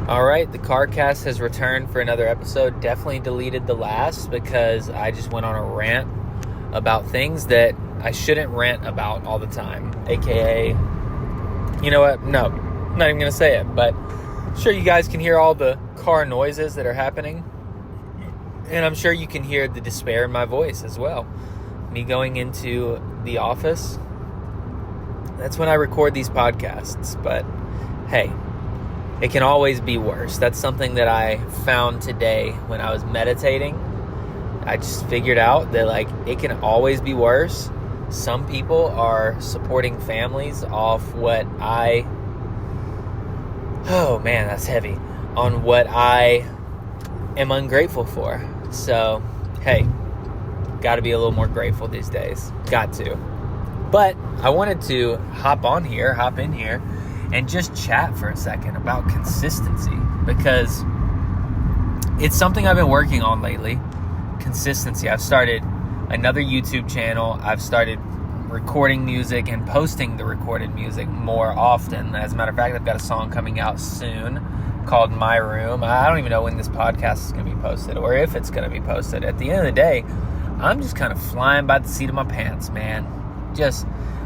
All right, the Carcast has returned for another episode. Definitely deleted the last because I just went on a rant about things that I shouldn't rant about all the time. AKA, you know what? No, I'm not even going to say it, but I'm sure you guys can hear all the car noises that are happening. And I'm sure you can hear the despair in my voice as well. Me going into the office, that's when I record these podcasts. But hey, it can always be worse. That's something that I found today when I was meditating. I just figured out that it can always be worse. Some people are supporting families off what oh man, that's heavy, on what I am ungrateful for. So, hey, got to be a little more grateful these days. Got to. But I wanted to hop in here, and just chat for a second about consistency, because it's something I've been working on lately. Consistency. I've started another YouTube channel. I've started recording music and posting the recorded music more often. As a matter of fact, I've got a song coming out soon called My Room. I don't even know when this podcast is going to be posted or if it's going to be posted. At the end of the day, I'm just kind of flying by the seat of my pants, man.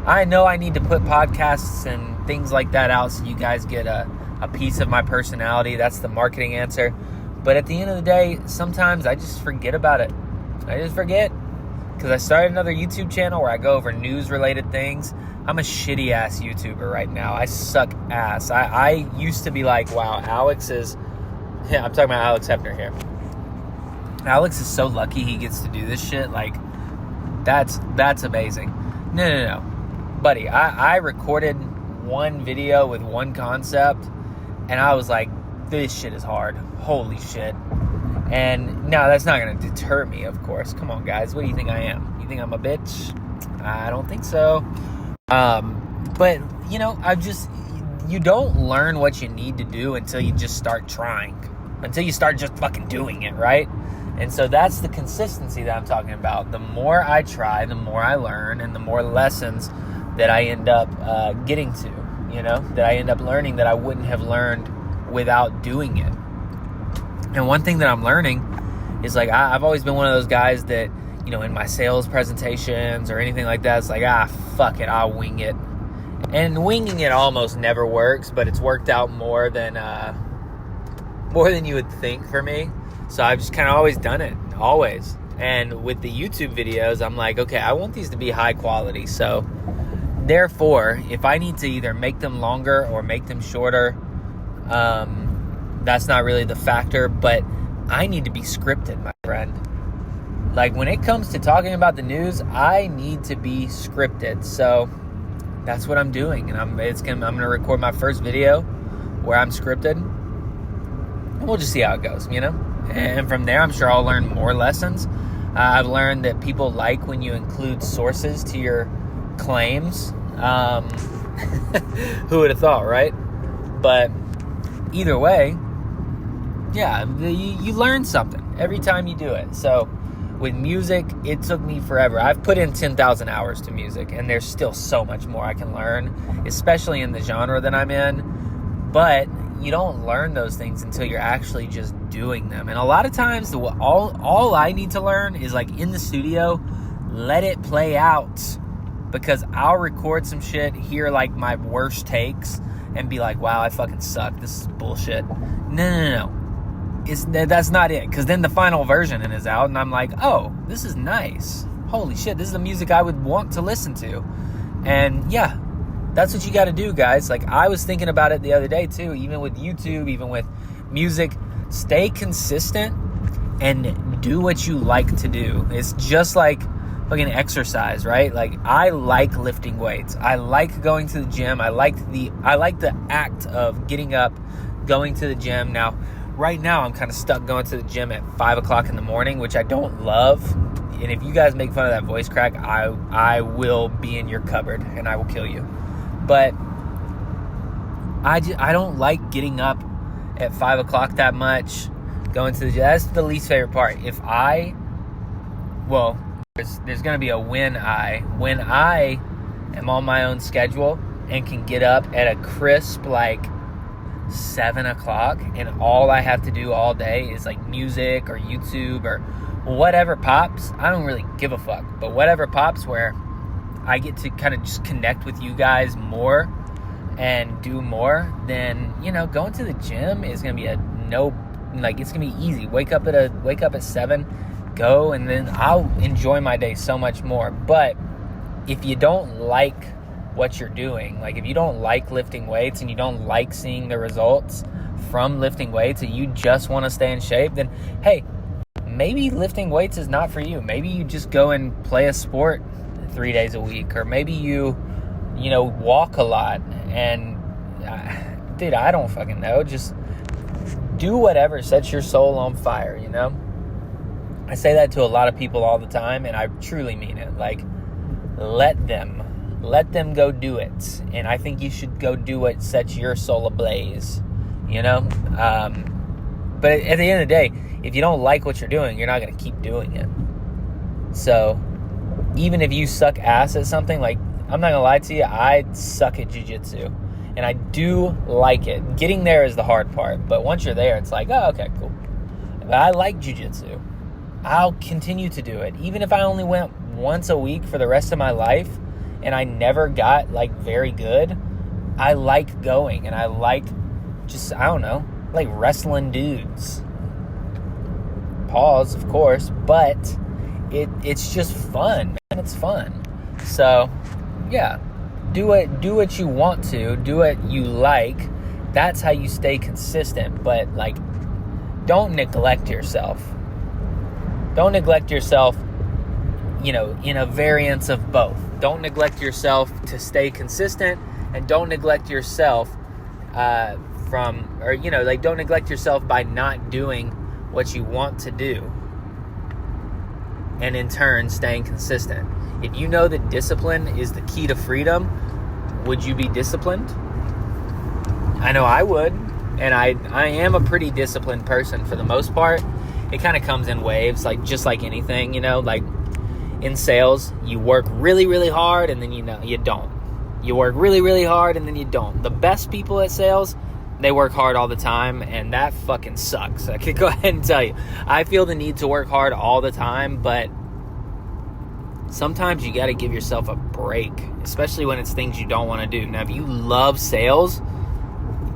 I know I need to put podcasts and things like that out so you guys get a piece of my personality. That's the marketing answer. But at the end of the day, sometimes I just forget about it. I just forget. Because I started another YouTube channel where I go over news-related things. I'm a shitty-ass YouTuber right now. I suck ass. I used to be like, wow, Alex is... Yeah, I'm talking about Alex Hebner here. Alex is so lucky he gets to do this shit. That's amazing. No. Buddy, I recorded one video with one concept, and I was like, this shit is hard. Holy shit. And no, that's not going to deter me, of course. Come on, guys. What do you think I am? You think I'm a bitch? I don't think so. But, you don't learn what you need to do until you just start trying. Until you start just fucking doing it, right? And so that's the consistency that I'm talking about. The more I try, the more I learn, and the more lessons that I end up getting to, that I end up learning that I wouldn't have learned without doing it. And one thing that I'm learning is I've always been one of those guys that, in my sales presentations or anything like that, it's fuck it, I'll wing it. And winging it almost never works, but it's worked out more than you would think for me. So I've just kind of always done it, always. And with the YouTube videos, I'm like, okay, I want these to be high quality. So therefore, if I need to either make them longer or make them shorter, that's not really the factor, but I need to be scripted, my friend. When it comes to talking about the news, I need to be scripted. So that's what I'm doing. And I'm going to record my first video where I'm scripted. And we'll just see how it goes, And from there, I'm sure I'll learn more lessons. I've learned that people like when you include sources to your claims. Who would have thought, right? But either way, yeah, you learn something every time you do it. So with music, it took me forever. I've put in 10,000 hours to music, and there's still so much more I can learn, especially in the genre that I'm in. But you don't learn those things until you're actually just doing them. And a lot of times, all I need to learn is in the studio, let it play out. Because I'll record some shit, hear my worst takes, and be like, wow, I fucking suck. This is bullshit. No. That's not it. Because then the final version is out, and I'm like, oh, this is nice. Holy shit, this is the music I would want to listen to. And yeah, that's what you got to do, guys. I was thinking about it the other day, too. Even with YouTube, even with music, stay consistent and do what you like to do. It's just like fucking exercise, right? I like lifting weights. I like going to the gym. I like the act of getting up, going to the gym. Now, right now, I'm kind of stuck going to the gym at 5 o'clock in the morning, which I don't love. And if you guys make fun of that voice crack, I will be in your cupboard and I will kill you. But I don't like getting up at 5 o'clock that much, going to the gym. That's the least favorite part. There's going to be a when I am on my own schedule and can get up at a crisp 7 o'clock and all I have to do all day is like music or YouTube or whatever pops, I don't really give a fuck. But whatever pops where I get to kind of just connect with you guys more and do more, then, you know, going to the gym is going to be it's going to be easy. Wake up at 7, go, and then I'll enjoy my day so much more. But if you don't like what you're doing, like if you don't like lifting weights and you don't like seeing the results from lifting weights and you just want to stay in shape, then hey, maybe lifting weights is not for you. Maybe you just go and play a sport 3 days a week, or maybe you walk a lot. And dude, I don't fucking know. Just do whatever sets your soul on fire, you know? I say that to a lot of people all the time, and I truly mean it. Like, let them go do it. And I think you should go do what sets your soul ablaze, you know? But at the end of the day, if you don't like what you're doing, you're not going to keep doing it. So even if you suck ass at something, like, I'm not going to lie to you, I suck at jiu-jitsu. And I do like it. Getting there is the hard part. But once you're there, it's like, oh, okay, cool. But I like jiu-jitsu. I'll continue to do it. Even if I only went once a week for the rest of my life and I never got, like, very good, I like going. And I like just, I don't know, like wrestling dudes. Pause, of course. But it's just fun, man. It's fun. So, yeah. Do what you want to. Do what you like. That's how you stay consistent. But, like, don't neglect yourself. Don't neglect yourself, you know, in a variance of both. Don't neglect yourself to stay consistent, and don't neglect yourself don't neglect yourself by not doing what you want to do, and in turn staying consistent. If you know that discipline is the key to freedom, would you be disciplined? I know I would, and I am a pretty disciplined person for the most part. It kind of comes in waves, like just like anything, you know, like in sales, you work really, really hard and then you don't. You work really, really hard and then you don't. The best people at sales, they work hard all the time, and that fucking sucks. I could go ahead and tell you. I feel the need to work hard all the time, but sometimes you got to give yourself a break, especially when it's things you don't want to do. Now, if you love sales,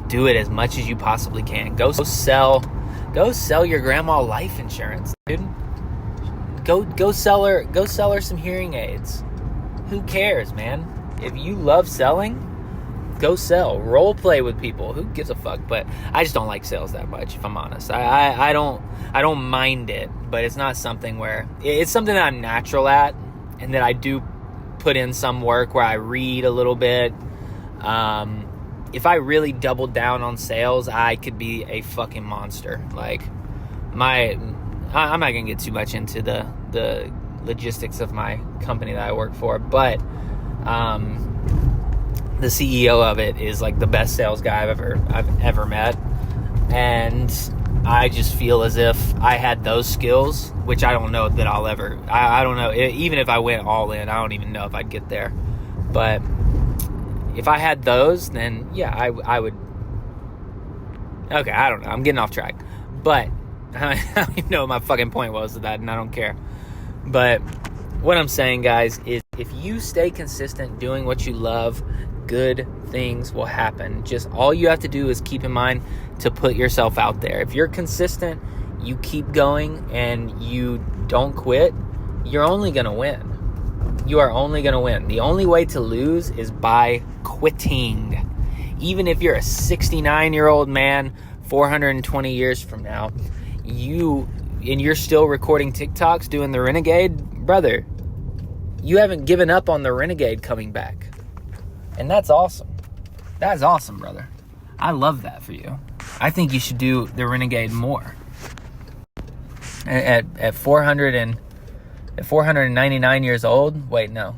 do it as much as you possibly can. Go sell your grandma life insurance, dude. Go sell her some hearing aids. Who cares, man? If you love selling, go sell. Role play with people. Who gives a fuck? But I just don't like sales that much, if I'm honest. I don't mind it, but it's not something where it's something that I'm natural at, and that I do put in some work where I read a little bit. If I really doubled down on sales, I could be a fucking monster. Like, I'm not going to get too much into the logistics of my company that I work for, but the CEO of it is like the best sales guy I've ever met. And I just feel as if I had those skills, which I don't know that I'll ever, I don't know, even if I went all in, I don't even know if I'd get there. But if I had those, then yeah, I would. Okay, I don't know. I'm getting off track. But I don't even know what my fucking point was with that, and I don't care. But what I'm saying, guys, is if you stay consistent doing what you love, good things will happen. Just all you have to do is keep in mind to put yourself out there. If you're consistent, you keep going, and you don't quit, you're only going to win. You are only going to win. The only way to lose is by quitting. Even if you're a 69-year-old man 420 years from now, you're still recording TikToks doing the Renegade, brother, you haven't given up on the Renegade coming back. And that's awesome. That's awesome, brother. I love that for you. I think you should do the Renegade more. At 499 years old, wait, no.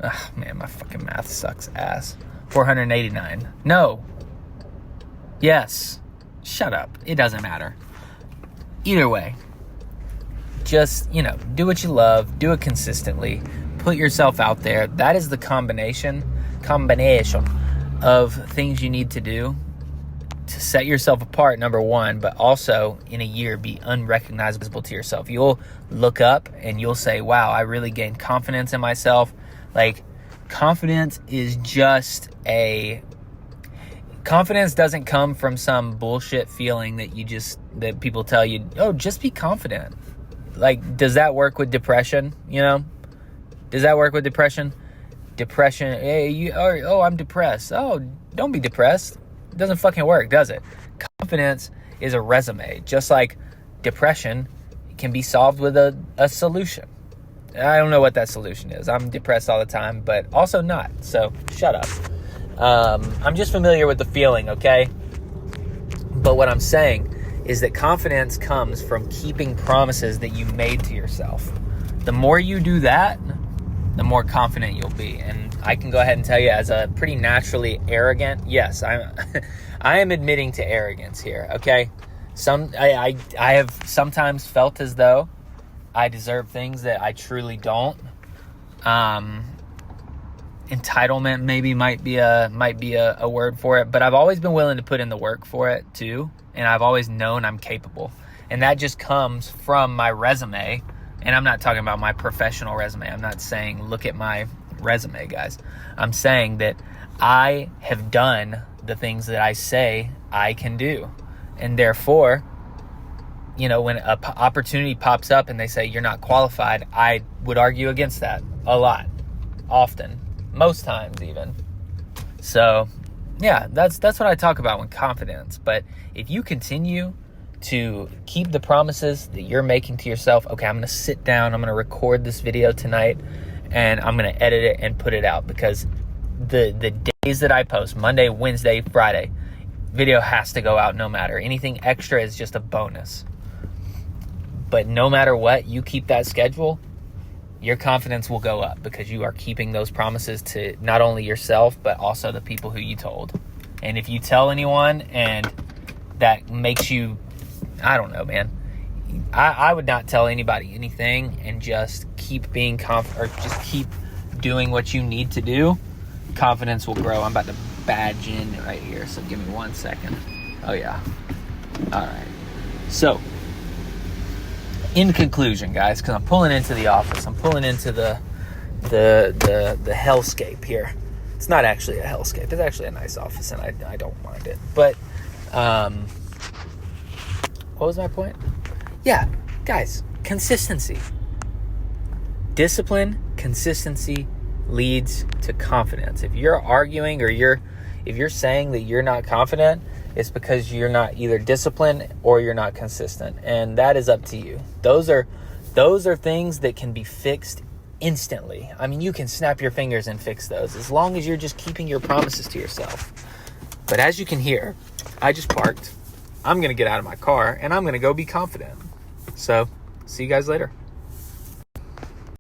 Ugh, man, my fucking math sucks ass. 489. No. Yes. Shut up. It doesn't matter. Either way, just, do what you love, do it consistently, put yourself out there. That is the combination of things you need to do to set yourself apart, number one, but also in a year be unrecognizable to yourself. You'll look up and you'll say, wow, I really gained confidence in myself. Like, confidence doesn't come from some bullshit feeling that people tell you, oh, just be confident. Like, does that work with depression? Does that work with depression? Depression, hey, I'm depressed. Oh, don't be depressed. It doesn't fucking work, does it? Confidence is a resume. Just like depression can be solved with a solution. I don't know what that solution is. I'm depressed all the time, but also not. So shut up. I'm just familiar with the feeling, okay? But what I'm saying is that confidence comes from keeping promises that you made to yourself. The more you do that, the more confident you'll be. And I can go ahead and tell you, as a pretty naturally arrogant, yes, I am admitting to arrogance here, okay? I have sometimes felt as though I deserve things that I truly don't. Entitlement maybe might be a word for it, but I've always been willing to put in the work for it too, and I've always known I'm capable. And that just comes from my resume. And I'm not talking about my professional resume. I'm not saying look at my resume, guys. I'm saying that I have done the things that I say I can do. And therefore, when an opportunity pops up and they say you're not qualified, I would argue against that a lot, often, most times even. So, yeah, that's what I talk about with confidence. But if you continue to keep the promises that you're making to yourself, okay, I'm going to sit down, I'm going to record this video tonight, and I'm going to edit it and put it out, because the days that I post, Monday, Wednesday, Friday, video has to go out no matter. Anything extra is just a bonus. But no matter what, you keep that schedule, your confidence will go up, because you are keeping those promises to not only yourself, but also the people who you told. And if you tell anyone and that makes you, I don't know, man. I would not tell anybody anything, and just keep being just keep doing what you need to do. Confidence will grow. I'm about to badge in right here, so give me 1 second. Oh yeah. All right. So, in conclusion, guys, because I'm pulling into the office, I'm pulling into the hellscape here. It's not actually a hellscape. It's actually a nice office, and I don't mind it. But what was my point? Yeah, guys, consistency. Discipline, consistency leads to confidence. If you're arguing or if you're saying that you're not confident, it's because you're not either disciplined or you're not consistent. And that is up to you. Those are things that can be fixed instantly. I mean, you can snap your fingers and fix those, as long as you're just keeping your promises to yourself. But as you can hear, I just parked. I'm going to get out of my car, and I'm going to go be confident. So, see you guys later.